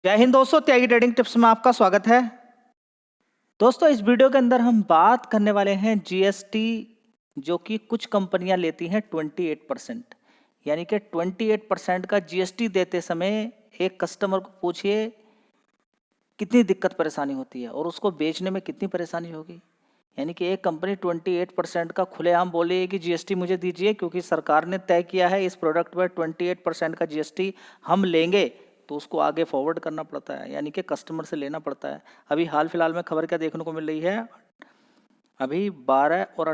जय हिंद दोस्तों, त्यागी trading tips में आपका स्वागत है। दोस्तों, इस वीडियो के अंदर हम बात करने वाले हैं जीएसटी, जो कि कुछ कंपनियां लेती हैं 28%। यानी कि 28% का जीएसटी देते समय एक कस्टमर को पूछिए कितनी दिक्कत परेशानी होती है और उसको बेचने में कितनी परेशानी होगी। यानी कि एक कंपनी 28% का खुलेआम बोली कि जीएसटी मुझे दीजिए, क्योंकि सरकार ने तय किया है इस प्रोडक्ट पर 28% का जीएसटी हम लेंगे, तो उसको आगे फॉरवर्ड करना पड़ता है, यानी कि कस्टमर से लेना पड़ता है। अभी हाल फिलहाल में खबर क्या देखने को मिल रही है, अभी 12 और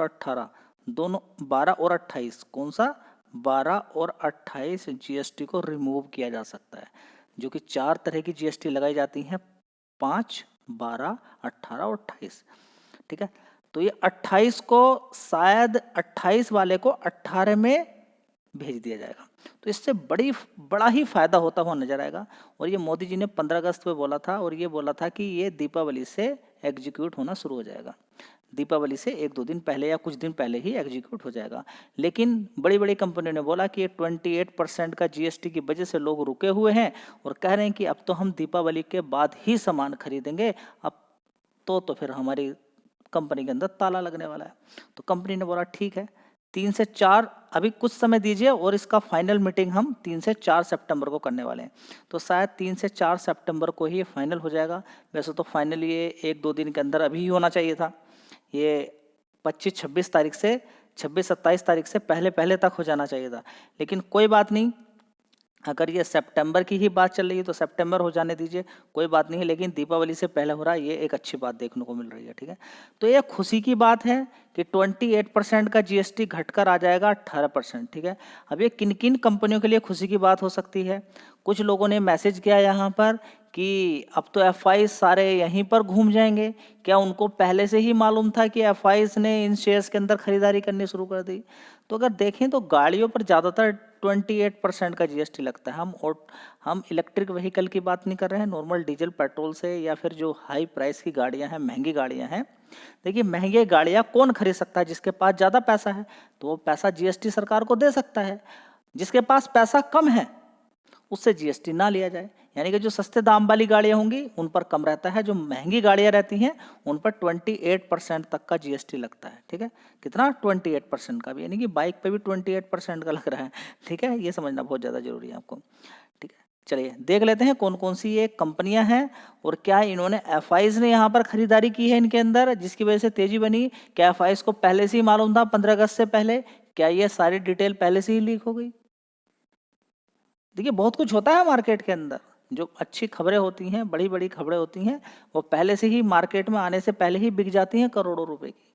18 दोनों 12 और 28, कौन सा 12 और 28 जीएसटी को रिमूव किया जा सकता है, जो कि 4 तरह की जीएसटी लगाई जाती हैं, 5, 12, 18 और 28। ठीक है, तो ये 28 को शायद 28 वाले को 18 में भेज दिया जाएगा, तो इससे बड़ा ही फायदा होता हुआ नजर आएगा। और ये मोदी जी ने 15 अगस्त पे बोला था, और ये बोला था कि ये दीपावली से एग्जीक्यूट होना शुरू हो जाएगा। दीपावली से 1-2 दिन पहले या कुछ दिन पहले ही एग्जीक्यूट हो जाएगा। लेकिन बड़ी बड़ी कंपनियों ने बोला कि ये 28% का जीएसटी की वजह से लोग रुके हुए हैं और कह रहे हैं कि अब तो हम दीपावली के बाद ही सामान खरीदेंगे, अब तो फिर हमारी कंपनी के अंदर ताला लगने वाला है। तो कंपनी ने बोला ठीक है, 3 से 4 अभी कुछ समय दीजिए और इसका फाइनल मीटिंग हम 3 से 4 सितंबर को करने वाले हैं। तो शायद 3 से 4 सितंबर को ही फाइनल हो जाएगा। वैसे तो फाइनल ये 1-2 दिन के अंदर अभी ही होना चाहिए था, ये 25-26 तारीख से 26-27 तारीख से पहले पहले तक हो जाना चाहिए था। लेकिन कोई बात नहीं, अगर ये सितंबर की ही बात चल रही है तो सितंबर हो जाने दीजिए, कोई बात नहीं है। लेकिन दीपावली से पहले हो रहा है, ये एक अच्छी बात देखने को मिल रही है। ठीक है, तो ये खुशी की बात है कि 28% का जीएसटी घटकर आ जाएगा 18%। ठीक है, अब ये किन किन कंपनियों के लिए खुशी की बात हो सकती है। कुछ लोगों ने मैसेज किया यहाँ पर कि अब तो एफआई सारे यहीं पर घूम जाएंगे। क्या उनको पहले से ही मालूम था कि एफआई ने इन शेयर्स के अंदर खरीदारी करनी शुरू कर दी? तो अगर देखें तो गाड़ियों पर ज़्यादातर 28% का जीएसटी लगता है। हम इलेक्ट्रिक व्हीकल की बात नहीं कर रहे हैं, नॉर्मल डीजल पेट्रोल से, या फिर जो हाई प्राइस की गाड़ियां हैं, महंगी गाड़ियां हैं। देखिए, महंगी गाड़ियां कौन खरीद सकता है? जिसके पास ज़्यादा पैसा है, तो वो पैसा जीएसटी सरकार को दे सकता है। जिसके पास पैसा कम है उससे जीएसटी ना लिया जाए। यानी कि जो सस्ते दाम वाली गाड़ियां होंगी उन पर कम रहता है, जो महंगी गाड़ियां रहती हैं उन पर 28% तक का जीएसटी लगता है। ठीक है, कितना? 28% का भी, यानी कि बाइक पे भी 28% का लग रहा है। ठीक है, ये समझना बहुत ज़्यादा जरूरी है आपको। ठीक है, चलिए देख लेते हैं कौन कौन सी ये कंपनियां हैं और क्या इन्होंने एफआईज ने यहाँ पर खरीदारी की है इनके अंदर, जिसकी वजह से तेजी बनी। क्या एफआईज को पहले से ही मालूम था 15 अगस्त से पहले? क्या ये सारी डिटेल पहले से ही लीक हो गई? देखिए, बहुत कुछ होता है मार्केट के अंदर, जो अच्छी खबरें होती हैं, बड़ी बड़ी खबरें होती हैं, वो पहले से ही मार्केट में आने से पहले ही बिक जाती हैं करोड़ों रुपए की।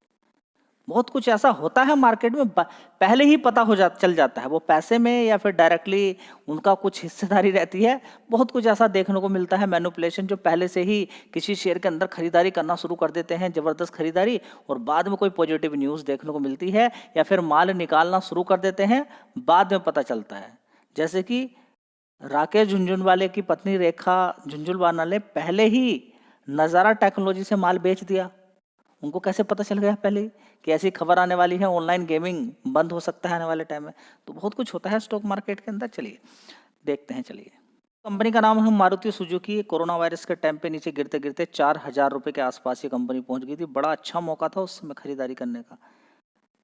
बहुत कुछ ऐसा होता है मार्केट में, पहले ही पता चल जाता है, वो पैसे में या फिर डायरेक्टली उनका कुछ हिस्सेदारी रहती है। बहुत कुछ ऐसा देखने को मिलता है, मैनिपुलेशन, जो पहले से ही किसी शेयर के अंदर खरीदारी करना शुरू कर देते हैं, जबरदस्त खरीदारी, और बाद में कोई पॉजिटिव न्यूज़ देखने को मिलती है या फिर माल निकालना शुरू कर देते हैं, बाद में पता चलता है। जैसे कि राकेश झुनझुनवाले की पत्नी रेखा झुनझुनवाला ने पहले ही नज़ारा टेक्नोलॉजी से माल बेच दिया। उनको कैसे पता चल गया पहले ही कि ऐसी खबर आने वाली है, ऑनलाइन गेमिंग बंद हो सकता है आने वाले टाइम में? तो बहुत कुछ होता है स्टॉक मार्केट के अंदर। चलिए देखते हैं। चलिए, कंपनी का नाम है मारुति सुजुकी। कोरोना वायरस के टाइम पे नीचे गिरते गिरते 4,000 रुपये के आसपास ये कंपनी पहुंच गई थी। बड़ा अच्छा मौका था उस समय खरीदारी करने का।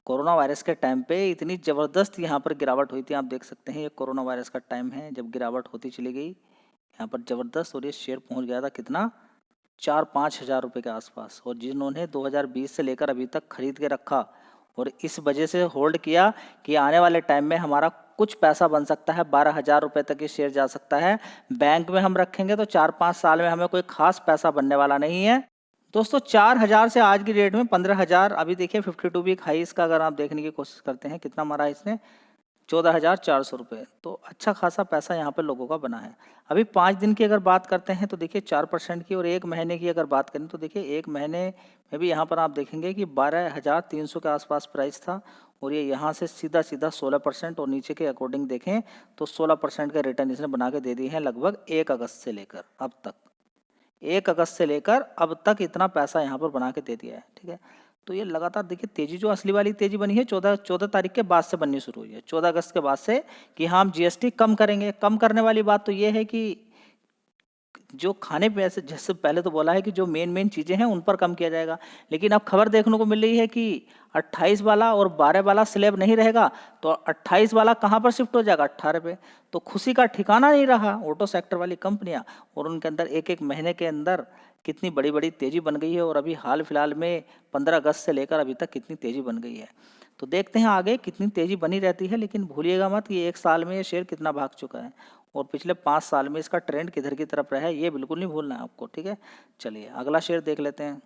कोरोना वायरस के टाइम पे इतनी ज़बरदस्त यहाँ पर गिरावट हुई थी, आप देख सकते हैं। ये कोरोना वायरस का टाइम है जब गिरावट होती चली गई यहाँ पर ज़बरदस्त, और ये शेयर पहुँच गया था कितना? 4-5 हज़ार रुपये के आसपास। और जिन्होंने 2020 से लेकर अभी तक खरीद के रखा और इस वजह से होल्ड किया कि आने वाले टाइम में हमारा कुछ पैसा बन सकता है, 12,000 रुपये तक ये शेयर जा सकता है, बैंक में हम रखेंगे तो 4-5 साल में हमें कोई खास पैसा बनने वाला नहीं है। दोस्तों, 4,000 से आज की डेट में 15,000, अभी देखिए 52 वीक हाई इसका अगर आप देखने की कोशिश करते हैं, कितना मारा है इसने? 14,400 रुपये। तो अच्छा खासा पैसा यहाँ पर लोगों का बना है। अभी 5 दिन की अगर बात करते हैं तो देखिए 4% की, और 1 महीने की अगर बात करें तो देखिए 1 महीने में भी यहाँ पर आप देखेंगे कि 12,300 के आसपास प्राइस था, और ये यहाँ से सीधा सीधा 16%, और नीचे के अकॉर्डिंग देखें तो 16% का रिटर्न इसने बना के दे दिए हैं लगभग 1 अगस्त से लेकर अब तक। 1 अगस्त से लेकर अब तक इतना पैसा यहाँ पर बना के दे दिया है। ठीक है, तो ये लगातार देखिए तेजी, जो असली वाली तेजी बनी है 14 तारीख के बाद से बननी शुरू हुई है, 14 अगस्त के बाद से, कि हाँ हम जीएसटी कम करेंगे। कम करने वाली बात तो ये है कि जो खाने पे, ऐसे जैसे पहले तो बोला है कि जो मेन चीज़ें हैं उन पर कम किया जाएगा, लेकिन अब खबर देखने को मिल रही है कि 28 वाला और 12 वाला स्लैब नहीं रहेगा, तो 28 वाला कहाँ पर शिफ्ट हो जाएगा, 18 पे। तो खुशी का ठिकाना नहीं रहा ऑटो सेक्टर वाली कंपनियां, और उनके अंदर एक एक महीने के अंदर कितनी बड़ी बड़ी तेजी बन गई है, और अभी हाल फिलहाल में 15 अगस्त से लेकर अभी तक कितनी तेजी बन गई है। तो देखते हैं आगे कितनी तेजी बनी रहती है, लेकिन भूलिएगा मत कि एक साल में ये शेयर कितना भाग चुका है, और पिछले 5 साल में इसका ट्रेंड किधर की तरफ रहा है ये बिल्कुल नहीं भूलना है आपको, ठीक है। चलिए अगला शेयर देख लेते हैं।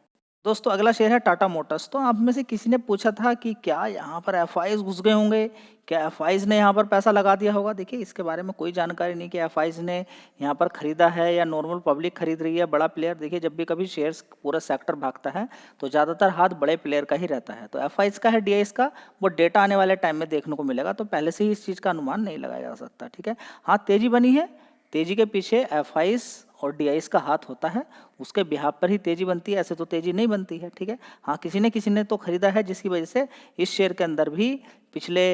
दोस्तों अगला शेयर है टाटा मोटर्स। तो आप में से किसी ने पूछा था कि क्या यहाँ पर एफआईज घुस गए होंगे, क्या एफआईज ने यहाँ पर पैसा लगा दिया होगा। देखिए इसके बारे में कोई जानकारी नहीं कि एफआईज ने यहाँ पर खरीदा है या नॉर्मल पब्लिक खरीद रही है, बड़ा प्लेयर। देखिए जब भी कभी शेयर्स पूरा सेक्टर भागता है तो ज़्यादातर हाथ बड़े प्लेयर का ही रहता है। तो एफआईज का है, डीआईज का, वो डेटा आने वाले टाइम में देखने को मिलेगा, तो पहले से ही इस चीज़ का अनुमान नहीं लगाया जा सकता, ठीक है। हाँ तेजी बनी है, तेजी के पीछे एफआईज और डीआईज का हाथ होता है, उसके बिहाफ पर ही तेजी बनती है, ऐसे तो तेजी नहीं बनती है, ठीक है। हाँ किसी ने तो खरीदा है, जिसकी वजह से इस शेयर के अंदर भी पिछले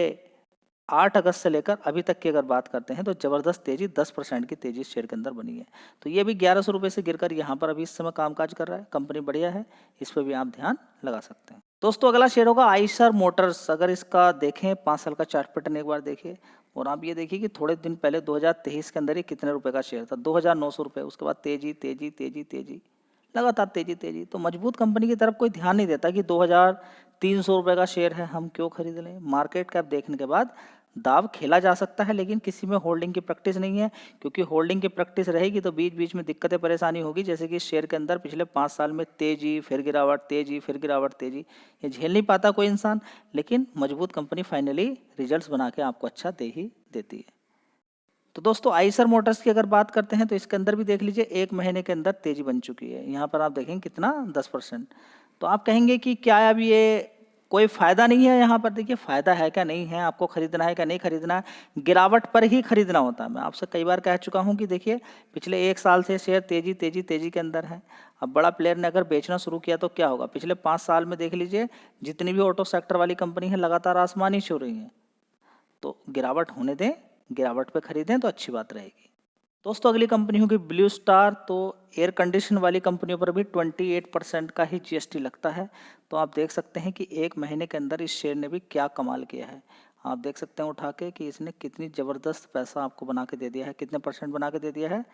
8 अगस्त से लेकर अभी तक की अगर बात करते हैं तो जबरदस्त तेजी, 10% की तेजी इस शेयर के अंदर बनी है। तो ये भी 1100 रुपये से गिरकर यहाँ पर अभी इस समय कामकाज कर रहा है। कंपनी बढ़िया है, इस पर भी आप ध्यान लगा सकते हैं। दोस्तों अगला शेयर होगा आइशर मोटर्स। अगर इसका देखें 5 साल का चार्ट पैटर्न एक बार देखिए, और आप ये देखिए कि थोड़े दिन पहले 2023 के अंदर ही कितने रुपए का शेयर था, 2900 रुपये। उसके बाद तेजी तेजी तेजी तेजी, लगातार तेजी तेजी। तो मजबूत कंपनी की तरफ कोई ध्यान नहीं देता कि 2300 रुपये का शेयर है, हम क्यों खरीद लें। मार्केट कैप देखने के बाद दाव खेला जा सकता है, लेकिन किसी में होल्डिंग की प्रैक्टिस नहीं है, क्योंकि होल्डिंग की प्रैक्टिस रहेगी तो बीच बीच में दिक्कतें परेशानी होगी। जैसे कि शेयर के अंदर पिछले 5 साल में तेजी फिर गिरावट, तेजी फिर गिरावट, तेजी, ये झेल नहीं पाता कोई इंसान। लेकिन मजबूत कंपनी फाइनली रिजल्ट्स बना के आपको अच्छा दे ही देती है। तो दोस्तों आइसर मोटर्स की अगर बात करते हैं तो इसके अंदर भी देख लीजिए एक महीने के अंदर तेजी बन चुकी है। यहाँ पर आप देखेंगे कितना, 10%। तो आप कहेंगे कि क्या अब ये कोई फायदा नहीं है। यहाँ पर देखिए फायदा है क्या नहीं है, आपको खरीदना है क्या नहीं खरीदना है, गिरावट पर ही खरीदना होता है। मैं आपसे कई बार कह चुका हूँ कि देखिए पिछले 1 साल से शेयर तेजी तेजी तेजी के अंदर है। अब बड़ा प्लेयर ने अगर बेचना शुरू किया तो क्या होगा। पिछले 5 साल में देख लीजिए जितनी भी ऑटो सेक्टर वाली कंपनी है लगातार आसमानी छू रही है। तो गिरावट होने दें, गिरावट पे खरीदें तो अच्छी बात रहेगी। दोस्तों अगली कंपनी होगी ब्लू स्टार। तो एयर कंडीशन वाली कंपनियों पर भी 28% का ही जीएसटी लगता है। तो आप देख सकते हैं कि एक महीने के अंदर इस शेयर ने भी क्या कमाल किया है। आप देख सकते हैं उठा के कि इसने कितनी ज़बरदस्त पैसा आपको बना के दे दिया है। कितने परसेंट बना के दे दिया है,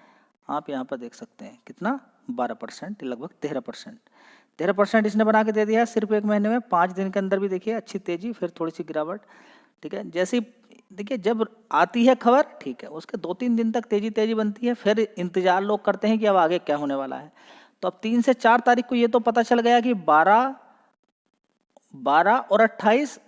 आप यहाँ पर देख सकते हैं कितना, 12%, लगभग 13%। 13% इसने बना के दे दिया है सिर्फ एक महीने में। 5 दिन के अंदर भी देखिए अच्छी तेजी, फिर थोड़ी सी गिरावट, ठीक है। जैसी देखिए जब आती है खबर, ठीक है, उसके 2-3 दिन तक तेजी तेजी बनती है, फिर इंतजार लोग करते हैं कि अब आगे क्या होने वाला है। तो अब 3 से 4 तारीख को ये तो पता चल गया कि 12 और 28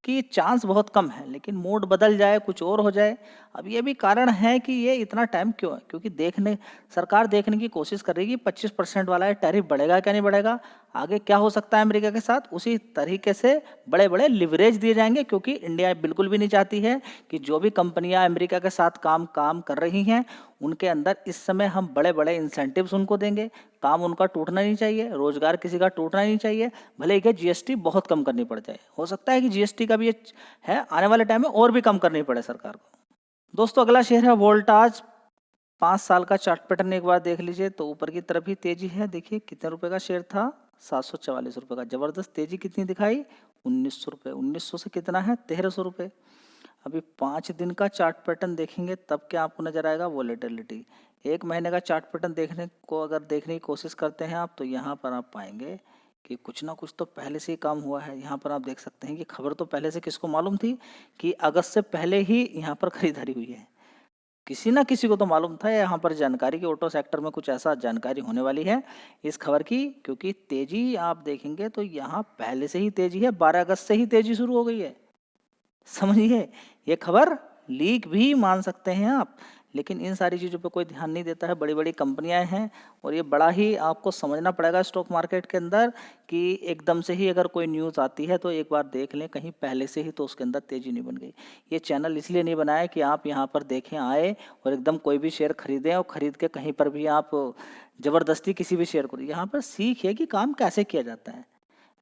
की चांस बहुत कम है, लेकिन मूड बदल जाए, कुछ और हो जाए। अब ये भी कारण है कि ये इतना टाइम क्यों है, क्योंकि सरकार देखने की कोशिश कर रही है कि 25% वाला टैरिफ बढ़ेगा क्या नहीं बढ़ेगा, आगे क्या हो सकता है अमेरिका के साथ। उसी तरीके से बड़े बड़े लिवरेज दिए जाएंगे, क्योंकि इंडिया बिल्कुल भी नहीं चाहती है कि जो भी कंपनियां अमेरिका के साथ काम कर रही हैं उनके अंदर इस समय हम बड़े बड़े इंसेंटिव्स उनको देंगे। काम उनका टूटना नहीं चाहिए, रोजगार किसी का टूटना नहीं चाहिए, भले ही जीएसटी बहुत कम करनी पड़ जाए। हो सकता है कि जीएसटी का भी है आने वाले टाइम में और भी कम करनी पड़े सरकार को। दोस्तों अगला शेयर है वोल्टाज। 5 साल का चार्ट पैटर्न एक बार देख लीजिए तो ऊपर की तरफ ही तेजी है। देखिए कितने रुपए का शेयर था, 744 रुपये का। जबरदस्त तेजी कितनी दिखाई, 1900 रुपये। 1900 से कितना है, 1300 रुपये। अभी 5 दिन का चार्ट पैटर्न देखेंगे तब क्या आपको नजर आएगा, वोलेटिलिटी। एक महीने का चार्ट पैटर्न देखने की कोशिश करते हैं आप, तो यहाँ पर आप पाएंगे कि कुछ ना कुछ तो पहले से ही काम हुआ है। यहाँ पर आप देख सकते हैं कि खबर तो पहले से किसको मालूम थी कि अगस्त से पहले ही यहाँ पर खरीदारी हुई है। किसी ना किसी को तो मालूम था यहाँ पर जानकारी की ऑटो सेक्टर में कुछ ऐसा जानकारी होने वाली है इस खबर की, क्योंकि तेजी आप देखेंगे तो यहाँ पहले से ही तेजी है। 12 अगस्त से ही तेजी शुरू हो गई है, समझिए। ये खबर लीक भी मान सकते हैं आप, लेकिन इन सारी चीज़ों पे कोई ध्यान नहीं देता है। बड़ी बड़ी कंपनियां हैं और ये बड़ा ही आपको समझना पड़ेगा स्टॉक मार्केट के अंदर कि एकदम से ही अगर कोई न्यूज़ आती है तो एक बार देख लें कहीं पहले से ही तो उसके अंदर तेजी नहीं बन गई। ये चैनल इसलिए नहीं बनाया कि आप यहाँ पर देखें आए और एकदम कोई भी शेयर खरीदें और ख़रीद के कहीं पर भी आप ज़बरदस्ती किसी भी शेयर को। यहाँ पर सीख है कि काम कैसे किया जाता है।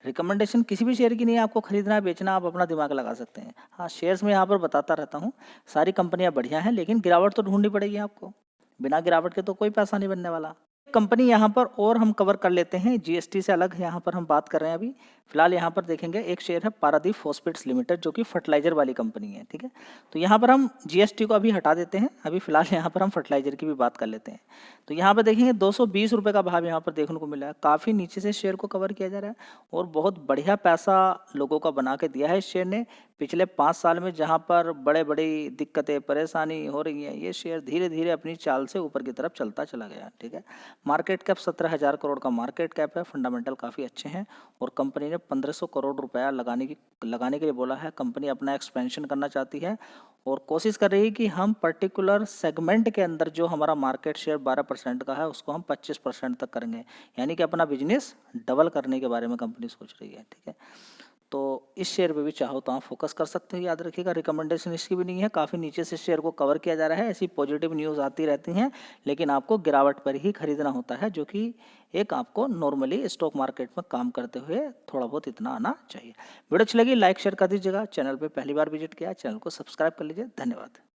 रिकमेंडेशन किसी भी शेयर की नहीं है, आपको खरीदना है बेचना आप अपना दिमाग लगा सकते हैं। हाँ, शेयर्स में यहाँ पर बताता रहता हूँ, सारी कंपनियाँ बढ़िया हैं, लेकिन गिरावट तो ढूंढनी पड़ेगी आपको, बिना गिरावट के तो कोई पैसा नहीं बनने वाला। कंपनी यहाँ पर और हम कवर कर लेते हैं, जीएसटी से अलग यहाँ पर हम बात कर रहे हैं अभी फिलहाल। यहाँ पर देखेंगे एक शेयर है पारादीप फॉस्फेट्स लिमिटेड, जो कि फर्टिलाइजर वाली कंपनी है, ठीक है। तो यहाँ पर हम जीएसटी को अभी हटा देते हैं, अभी फिलहाल यहाँ पर हम फर्टिलाइजर की भी बात कर लेते हैं। तो यहाँ पर देखेंगे 220 रुपये का भाव यहाँ पर देखने को मिला है, काफ़ी नीचे से शेयर को कवर किया जा रहा है और बहुत बढ़िया पैसा लोगों का बना के दिया है इस शेयर ने। पिछले 5 साल में जहाँ पर बड़े बड़ी दिक्कतें परेशानी हो रही हैं, ये शेयर धीरे धीरे अपनी चाल से ऊपर की तरफ चलता चला गया, ठीक है। मार्केट कैप 17,000 करोड़ का मार्केट कैप है, फंडामेंटल काफ़ी अच्छे हैं और कंपनी ने 1500 करोड़ रुपया लगाने के लिए बोला है। कंपनी अपना एक्सपेंशन करना चाहती है और कोशिश कर रही है कि हम पर्टिकुलर सेगमेंट के अंदर जो हमारा मार्केट शेयर 12% का है उसको हम 25% तक करेंगे, यानी कि अपना बिजनेस डबल करने के बारे में कंपनी सोच रही है, ठीक है। तो इस शेयर पे भी चाहो तो आप फोकस कर सकते हो। याद रखिएगा रिकमेंडेशन इसकी भी नहीं है, काफ़ी नीचे से शेयर को कवर किया जा रहा है। ऐसी पॉजिटिव न्यूज़ आती रहती हैं, लेकिन आपको गिरावट पर ही खरीदना होता है, जो कि एक आपको नॉर्मली स्टॉक मार्केट में काम करते हुए थोड़ा बहुत इतना आना चाहिए। वीडियो अच्छी लगी लाइक शेयर कर दीजिएगा। चैनल पर पहली बार विजिट किया चैनल को सब्सक्राइब कर लीजिए। धन्यवाद।